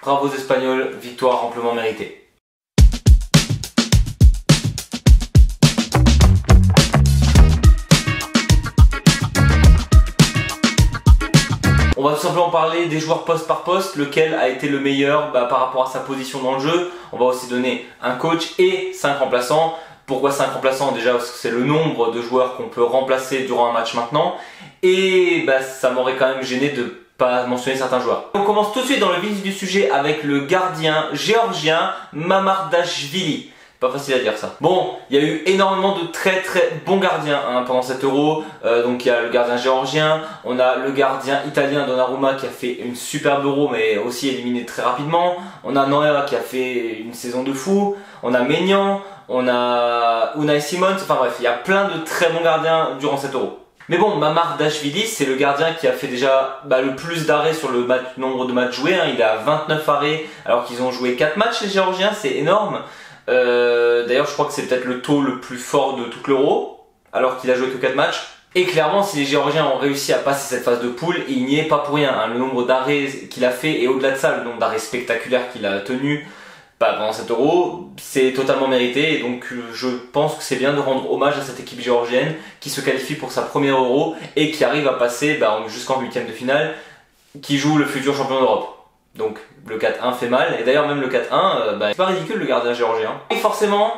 bravo aux Espagnols, victoire amplement méritée. On va tout simplement parler des joueurs poste par poste, lequel a été le meilleur par rapport à sa position dans le jeu. On va aussi donner un coach et 5 remplaçants. Pourquoi 5 remplaçants? Déjà parce que c'est le nombre de joueurs qu'on peut remplacer durant un match maintenant. Et ça m'aurait quand même gêné de pas mentionner certains joueurs. On commence tout de suite dans le vif du sujet avec le gardien géorgien Mamardashvili. Pas facile à dire ça. Bon, il y a eu énormément de très bons gardiens pendant cet Euro. Donc il y a le gardien géorgien, on a le gardien italien Donnarumma qui a fait une superbe Euro mais aussi éliminé très rapidement. On a Neuer qui a fait une saison de fou. On a Maignan, on a Unai Simons. Enfin bref, il y a plein de très bons gardiens durant cet Euro. Mais bon, Mamardashvili, c'est le gardien qui a fait déjà le plus d'arrêts sur le nombre de matchs joués. Il a 29 arrêts alors qu'ils ont joué 4 matchs les Géorgiens, c'est énorme. D'ailleurs je crois que c'est peut-être le taux le plus fort de tout l'Euro alors qu'il a joué que 4 matchs. Et clairement si les Géorgiens ont réussi à passer cette phase de poule, il n'y est pas pour rien. Le nombre d'arrêts qu'il a fait et au-delà de ça le nombre d'arrêts spectaculaires qu'il a tenu pendant cet Euro, c'est totalement mérité. Et donc je pense que c'est bien de rendre hommage à cette équipe géorgienne qui se qualifie pour sa première Euro et qui arrive à passer jusqu'en 8e de finale, qui joue le futur champion d'Europe. Donc le 4-1 fait mal, et d'ailleurs même le 4-1, c'est pas ridicule le gardien géorgien. Et forcément,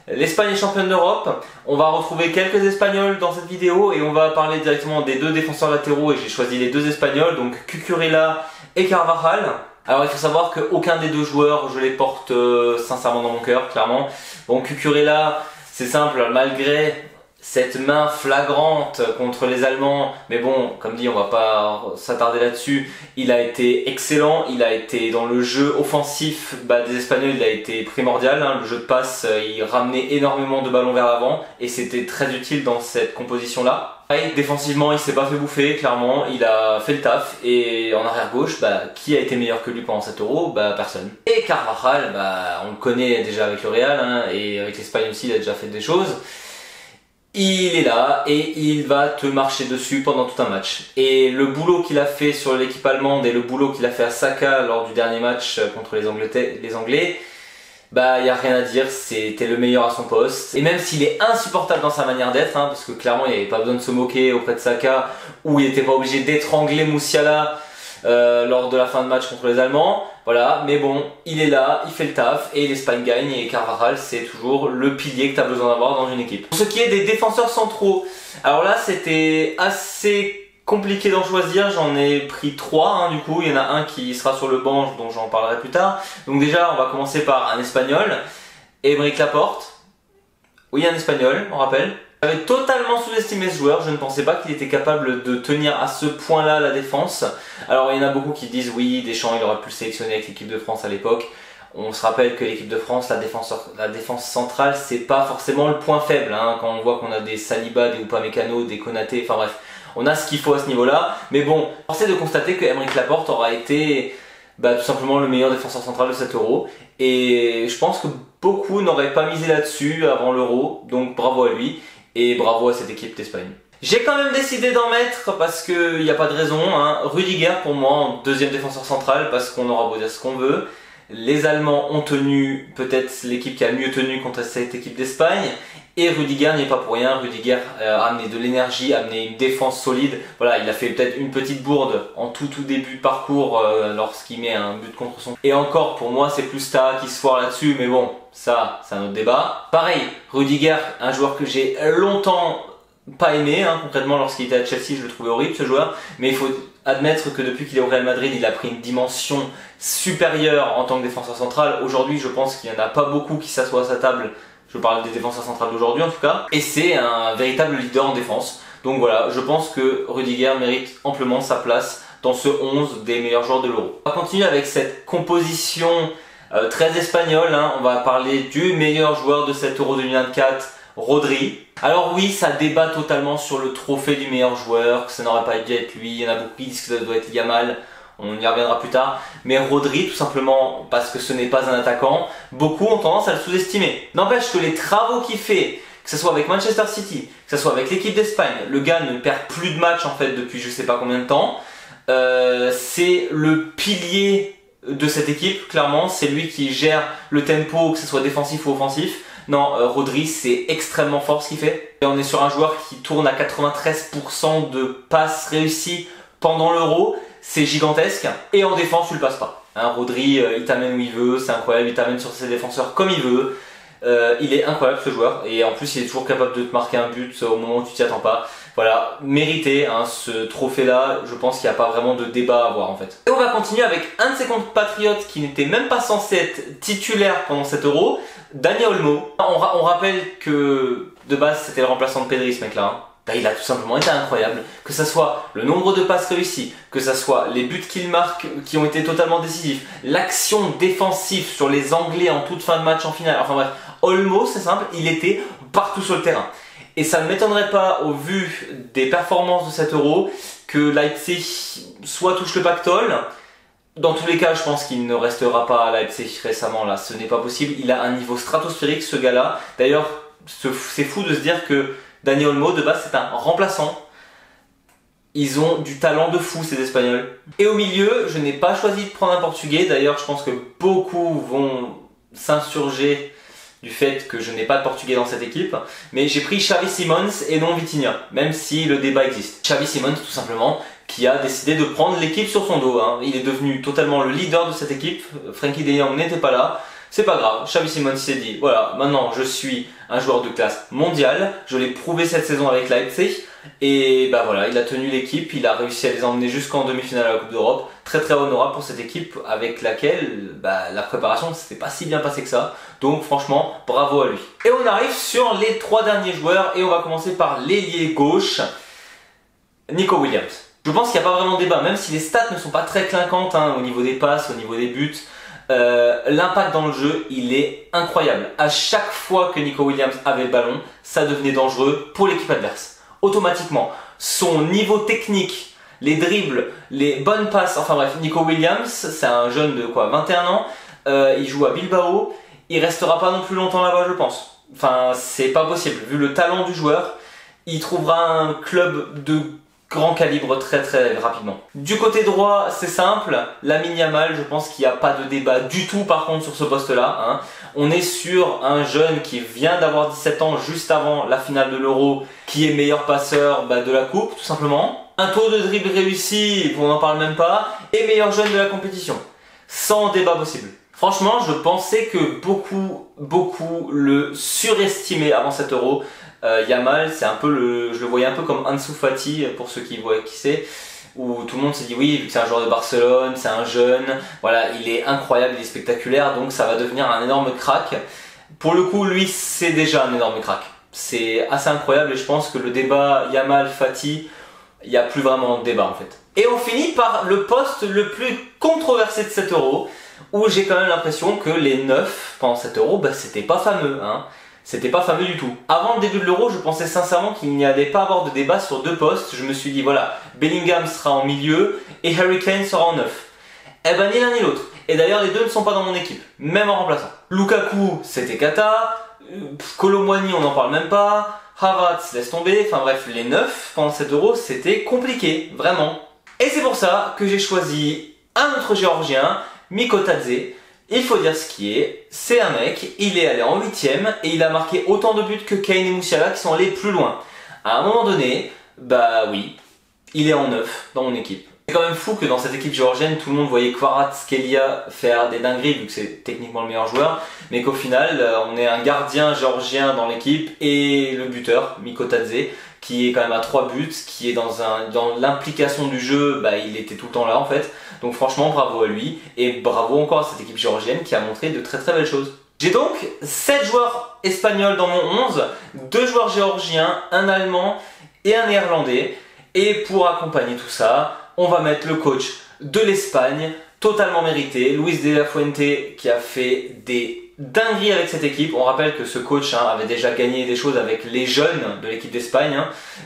l'Espagne est championne d'Europe. On va retrouver quelques Espagnols dans cette vidéo et on va parler directement des 2 défenseurs latéraux et j'ai choisi les 2 Espagnols, donc Cucurella et Carvajal. Alors il faut savoir qu'aucun des 2 joueurs, je les porte sincèrement dans mon cœur, clairement. Bon, Cucurella, c'est simple, malgré cette main flagrante contre les Allemands, mais bon, comme dit, on va pas s'attarder là-dessus, il a été excellent, il a été dans le jeu offensif des Espagnols, il a été primordial, le jeu de passe, il ramenait énormément de ballons vers l'avant et c'était très utile dans cette composition-là. Pareil, défensivement, il s'est pas fait bouffer, clairement, il a fait le taf et en arrière gauche, qui a été meilleur que lui pendant cet Euro? Personne. Et Carvajal, on le connaît déjà avec le Real et avec l'Espagne aussi, il a déjà fait des choses. Il est là et il va te marcher dessus pendant tout un match. Et le boulot qu'il a fait sur l'équipe allemande et le boulot qu'il a fait à Saka lors du dernier match contre les Anglais, il n'y a rien à dire, c'était le meilleur à son poste. Et même s'il est insupportable dans sa manière d'être, parce que clairement il n'y avait pas besoin de se moquer auprès de Saka, ou il n'était pas obligé d'étrangler Musiala lors de la fin de match contre les Allemands, voilà, mais bon, il est là, il fait le taf et l'Espagne gagne et Carvajal c'est toujours le pilier que tu as besoin d'avoir dans une équipe. Pour ce qui est des défenseurs centraux, alors là c'était assez compliqué d'en choisir, j'en ai pris 3 du coup, il y en a un qui sera sur le banc dont j'en parlerai plus tard. Donc déjà on va commencer par un Espagnol, Aymeric Laporte. Oui, un Espagnol, on rappelle. J'avais totalement sous-estimé ce joueur, je ne pensais pas qu'il était capable de tenir à ce point-là la défense. Alors il y en a beaucoup qui disent oui, Deschamps il aurait pu le sélectionner avec l'équipe de France à l'époque. On se rappelle que l'équipe de France, la défense centrale, c'est pas forcément le point faible. Quand on voit qu'on a des Saliba, des Upamecano, des Konaté, enfin bref, on a ce qu'il faut à ce niveau-là. Mais bon, force est de constater que Aymeric Laporte aura été tout simplement le meilleur défenseur central de cet Euro. Et je pense que beaucoup n'auraient pas misé là-dessus avant l'Euro, donc bravo à lui. Et bravo à cette équipe d'Espagne. J'ai quand même décidé d'en mettre parce qu'il n'y a pas de raison. Rudiger pour moi en 2e défenseur central parce qu'on aura beau dire ce qu'on veut. Les Allemands ont tenu peut-être l'équipe qui a le mieux tenu contre cette équipe d'Espagne. Et Rudiger n'y est pas pour rien. Rudiger a amené de l'énergie, a amené une défense solide. Voilà, il a fait peut-être une petite bourde en tout début de parcours lorsqu'il met un but contre son. Et encore, pour moi, c'est plus Staha qui se foire là-dessus. Mais bon, ça, c'est un autre débat. Pareil, Rudiger, un joueur que j'ai longtemps pas aimé. Concrètement, lorsqu'il était à Chelsea, je le trouvais horrible ce joueur. Mais il faut admettre que depuis qu'il est au Real Madrid, il a pris une dimension supérieure en tant que défenseur central. Aujourd'hui, je pense qu'il n'y en a pas beaucoup qui s'assoient à sa table. Je parle des défenseurs centrales d'aujourd'hui en tout cas. Et c'est un véritable leader en défense. Donc voilà, je pense que Rudiger mérite amplement sa place dans ce 11 des meilleurs joueurs de l'Euro. On va continuer avec cette composition très espagnole. On va parler du meilleur joueur de cet Euro 2024, Rodri. Alors oui, ça débat totalement sur le trophée du meilleur joueur, que ça n'aurait pas dû être lui. Il y en a beaucoup qui disent que ça doit être Yamal. On y reviendra plus tard, mais Rodri tout simplement parce que ce n'est pas un attaquant, beaucoup ont tendance à le sous-estimer. N'empêche que les travaux qu'il fait, que ce soit avec Manchester City, que ce soit avec l'équipe d'Espagne, le gars ne perd plus de matchs en fait depuis je sais pas combien de temps, c'est le pilier de cette équipe, clairement. C'est lui qui gère le tempo, que ce soit défensif ou offensif. Non, Rodri, c'est extrêmement fort ce qu'il fait. Et on est sur un joueur qui tourne à 93% de passes réussies pendant l'Euro. C'est gigantesque. Et en défense, tu le passes pas. Hein, Rodri, il t'amène où il veut, c'est incroyable. Il t'amène sur ses défenseurs comme il veut. Il est incroyable ce joueur. Et en plus, il est toujours capable de te marquer un but au moment où tu t'y attends pas. Voilà, mérité, hein, ce trophée-là. Je pense qu'il n'y a pas vraiment de débat à avoir en fait. Et on va continuer avec un de ses compatriotes qui n'était même pas censé être titulaire pendant cet Euro. Dani Olmo. On rappelle que de base c'était le remplaçant de Pedri ce mec là. Hein. Bah, il a tout simplement été incroyable. Que ça soit le nombre de passes réussies, que ça soit les buts qu'il marque qui ont été totalement décisifs, l'action défensive sur les Anglais en toute fin de match en finale. Enfin bref, Olmo c'est simple, il était partout sur le terrain. Et ça ne m'étonnerait pas au vu des performances de cet Euro que Leipzig soit touche le pactole. Dans tous les cas, je pense qu'il ne restera pas à Leipzig récemment là, ce n'est pas possible. Il a un niveau stratosphérique ce gars-là. D'ailleurs, c'est fou de se dire que Dani Olmo de base c'est un remplaçant. Ils ont du talent de fou ces Espagnols. Et au milieu, je n'ai pas choisi de prendre un Portugais. D'ailleurs, je pense que beaucoup vont s'insurger du fait que je n'ai pas de Portugais dans cette équipe. Mais j'ai pris Xavi Simons et non Vitinha, même si le débat existe. Xavi Simons tout simplement, qui a décidé de prendre l'équipe sur son dos. Hein. Il est devenu totalement le leader de cette équipe. Frenkie de Jong n'était pas là. C'est pas grave, Xavi Simons s'est dit, voilà, maintenant je suis un joueur de classe mondiale, je l'ai prouvé cette saison avec Leipzig, et bah voilà, il a tenu l'équipe, il a réussi à les emmener jusqu'en demi-finale à la Coupe d'Europe, très très honorable pour cette équipe avec laquelle bah, la préparation ne s'était pas si bien passée que ça, donc franchement, bravo à lui. Et on arrive sur les 3 derniers joueurs, et on va commencer par l'ailier gauche, Nico Williams. Je pense qu'il n'y a pas vraiment de débat, même si les stats ne sont pas très clinquantes hein, au niveau des passes, au niveau des buts. L'impact dans le jeu, il est incroyable. À chaque fois que Nico Williams avait le ballon, ça devenait dangereux pour l'équipe adverse. Automatiquement, son niveau technique, les dribbles, les bonnes passes, enfin bref, Nico Williams, c'est un jeune de quoi, 21 ans, il joue à Bilbao, il restera pas non plus longtemps là-bas je pense. Enfin, c'est pas possible, vu le talent du joueur, il trouvera un club de grand calibre très très rapidement. Du côté droit, c'est simple, Lamine Yamal, je pense qu'il n'y a pas de débat du tout par contre sur ce poste-là. Hein. On est sur un jeune qui vient d'avoir 17 ans juste avant la finale de l'Euro, qui est meilleur passeur de la coupe tout simplement. Un taux de dribble réussi, on n'en parle même pas, et meilleur jeune de la compétition. Sans débat possible. Franchement, je pensais que beaucoup le surestimaient avant cet Euro. Yamal, c'est un peu je le voyais un peu comme Ansu Fati pour ceux qui voient qui c'est, où tout le monde s'est dit oui, vu que c'est un joueur de Barcelone, c'est un jeune, voilà, il est incroyable, il est spectaculaire, donc ça va devenir un énorme crack. Pour le coup, lui, c'est déjà un énorme crack. C'est assez incroyable et je pense que le débat Yamal-Fati, il n'y a plus vraiment de débat en fait. Et on finit par le poste le plus controversé de cet Euro, où j'ai quand même l'impression que les 9 pendant cet Euro, c'était pas fameux, hein. C'était pas fameux du tout. Avant le début de l'Euro, je pensais sincèrement qu'il n'y allait pas avoir de débat sur 2 postes. Je me suis dit, voilà, Bellingham sera en milieu et Harry Kane sera en 9. Eh ben, ni l'un ni l'autre. Et d'ailleurs, les deux ne sont pas dans mon équipe, même en remplaçant. Lukaku, c'était Kata. Kolo Muani, on n'en parle même pas. Havertz, laisse tomber. Enfin bref, les 9 pendant cet Euro, c'était compliqué, vraiment. Et c'est pour ça que j'ai choisi un autre Géorgien, Mikotadze. Il faut dire ce qui est, c'est un mec, il est allé en 8ème et il a marqué autant de buts que Kane et Musiala qui sont allés plus loin. À un moment donné, bah oui, il est en 9 dans mon équipe. C'est quand même fou que dans cette équipe géorgienne, tout le monde voyait Kvaratskhelia faire des dingueries vu que c'est techniquement le meilleur joueur, mais qu'au final, on est un gardien géorgien dans l'équipe et le buteur, Mikotadze, qui est quand même à 3 buts, qui est dans l'implication du jeu, il était tout le temps là en fait. Donc franchement, bravo à lui et bravo encore à cette équipe géorgienne qui a montré de très très belles choses. J'ai donc 7 joueurs espagnols dans mon 11, 2 joueurs géorgiens, un allemand et un néerlandais. Et pour accompagner tout ça, on va mettre le coach de l'Espagne, totalement mérité, Luis de la Fuente, qui a fait des dingueries avec cette équipe. On rappelle que ce coach avait déjà gagné des choses avec les jeunes de l'équipe d'Espagne.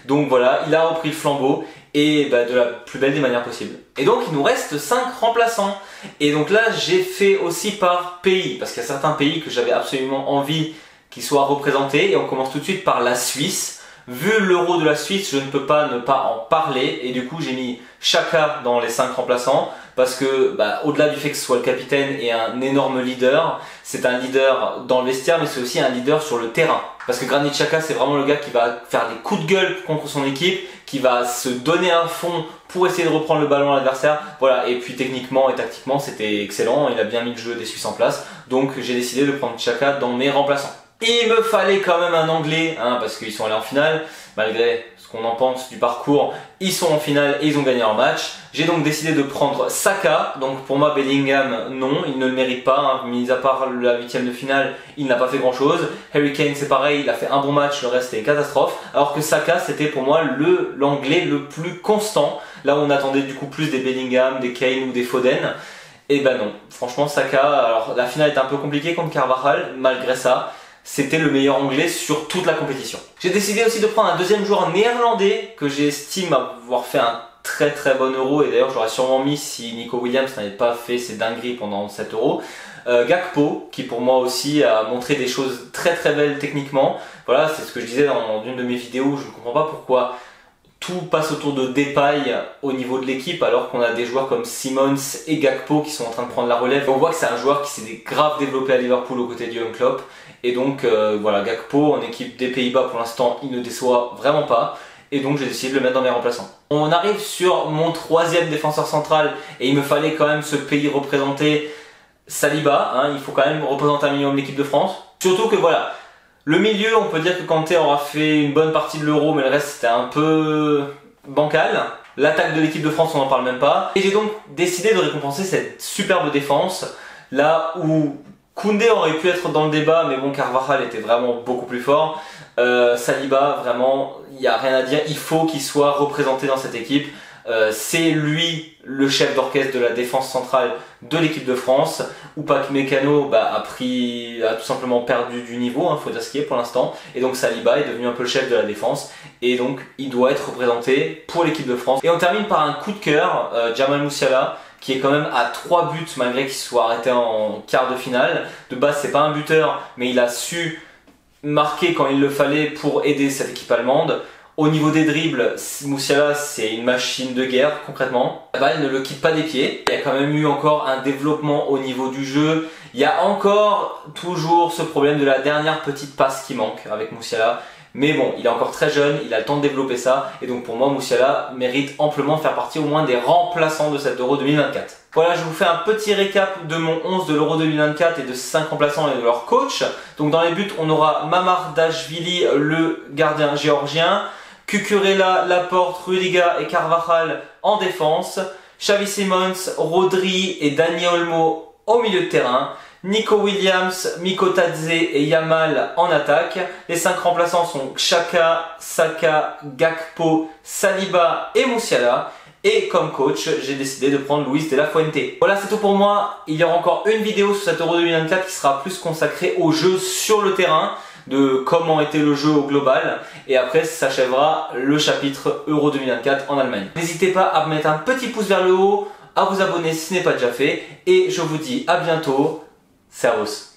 Donc voilà, il a repris le flambeau et de la plus belle des manières possibles. Et donc il nous reste 5 remplaçants. Et donc là j'ai fait aussi par pays, parce qu'il y a certains pays que j'avais absolument envie qu'ils soient représentés. Et on commence tout de suite par la Suisse. Vu l'Euro de la Suisse, je ne peux pas ne pas en parler. Et du coup j'ai mis Xhaka dans les 5 remplaçants parce que au-delà du fait que ce soit le capitaine et un énorme leader, c'est un leader dans le vestiaire mais c'est aussi un leader sur le terrain. Parce que Granit Xhaka c'est vraiment le gars qui va faire des coups de gueule contre son équipe, qui va se donner un fond pour essayer de reprendre le ballon à l'adversaire. Voilà, et puis techniquement et tactiquement c'était excellent, il a bien mis le jeu des Suisses en place. Donc j'ai décidé de prendre Xhaka dans mes remplaçants. Et il me fallait quand même un Anglais, parce qu'ils sont allés en finale, malgré ce qu'on en pense du parcours, ils sont en finale et ils ont gagné leur match. J'ai donc décidé de prendre Saka, donc pour moi Bellingham non, il ne le mérite pas, mis à part la 8e de finale, il n'a pas fait grand chose. Harry Kane c'est pareil, il a fait un bon match, le reste est catastrophe, alors que Saka c'était pour moi l'anglais le plus constant, là où on attendait du coup plus des Bellingham, des Kane ou des Foden. Et non, franchement Saka, alors la finale était un peu compliquée contre Carvajal, malgré ça, c'était le meilleur anglais sur toute la compétition. J'ai décidé aussi de prendre un deuxième joueur néerlandais que j'estime avoir fait un très très bon euro, et d'ailleurs j'aurais sûrement mis si Nico Williams n'avait pas fait ses dingueries pendant cet euro. Gakpo, qui pour moi aussi a montré des choses très très belles techniquement. Voilà, c'est ce que je disais dans une de mes vidéos, je ne comprends pas pourquoi tout passe autour de Depay au niveau de l'équipe alors qu'on a des joueurs comme Simons et Gakpo qui sont en train de prendre la relève. On voit que c'est un joueur qui s'est grave développé à Liverpool aux côtés de Jürgen Klopp. Et donc voilà, Gakpo en équipe des Pays-Bas pour l'instant il ne déçoit vraiment pas. Et donc j'ai décidé de le mettre dans mes remplaçants. On arrive sur mon 3e défenseur central et il me fallait quand même ce pays représenté, Saliba. Il faut quand même représenter un minimum l'équipe de France. Surtout que voilà, le milieu, on peut dire que Kanté aura fait une bonne partie de l'Euro, mais le reste c'était un peu bancal. L'attaque de l'équipe de France, on n'en parle même pas. Et j'ai donc décidé de récompenser cette superbe défense, là où Koundé aurait pu être dans le débat, mais bon, Carvajal était vraiment beaucoup plus fort. Saliba, vraiment, il n'y a rien à dire, il faut qu'il soit représenté dans cette équipe. C'est lui le chef d'orchestre de la défense centrale de l'équipe de France. Upamecano a tout simplement perdu du niveau, faut dire ce qui est pour l'instant. Et donc Saliba est devenu un peu le chef de la défense. Et donc il doit être représenté pour l'équipe de France. Et on termine par un coup de cœur, Jamal Musiala, qui est quand même à 3 buts malgré qu'il soit arrêté en quart de finale. De base c'est pas un buteur, mais il a su marquer quand il le fallait pour aider cette équipe allemande. Au niveau des dribbles, Musiala c'est une machine de guerre concrètement. La balle ne le quitte pas des pieds. Il y a quand même eu encore un développement au niveau du jeu. Il y a encore toujours ce problème de la dernière petite passe qui manque avec Musiala. Mais bon, il est encore très jeune, il a le temps de développer ça. Et donc pour moi, Musiala mérite amplement de faire partie au moins des remplaçants de cet Euro 2024. Voilà, je vous fais un petit récap de mon 11 de l'Euro 2024 et de 5 remplaçants et de leur coach. Donc dans les buts, on aura Mamardashvili, le gardien géorgien. Cucurella, Laporte, Rudiger et Carvajal en défense. Xavi Simons, Rodri et Dani Olmo au milieu de terrain. Nico Williams, Mikotadze et Yamal en attaque. Les 5 remplaçants sont Xhaka, Saka, Gakpo, Saliba et Musiala. Et comme coach, j'ai décidé de prendre Luis de la Fuente. Voilà, c'est tout pour moi. Il y aura encore une vidéo sur cet Euro 2024 qui sera plus consacrée au jeu sur le terrain, de comment était le jeu au global, et après s'achèvera le chapitre Euro 2024 en Allemagne. N'hésitez pas à mettre un petit pouce vers le haut, à vous abonner si ce n'est pas déjà fait, et je vous dis à bientôt. Servus.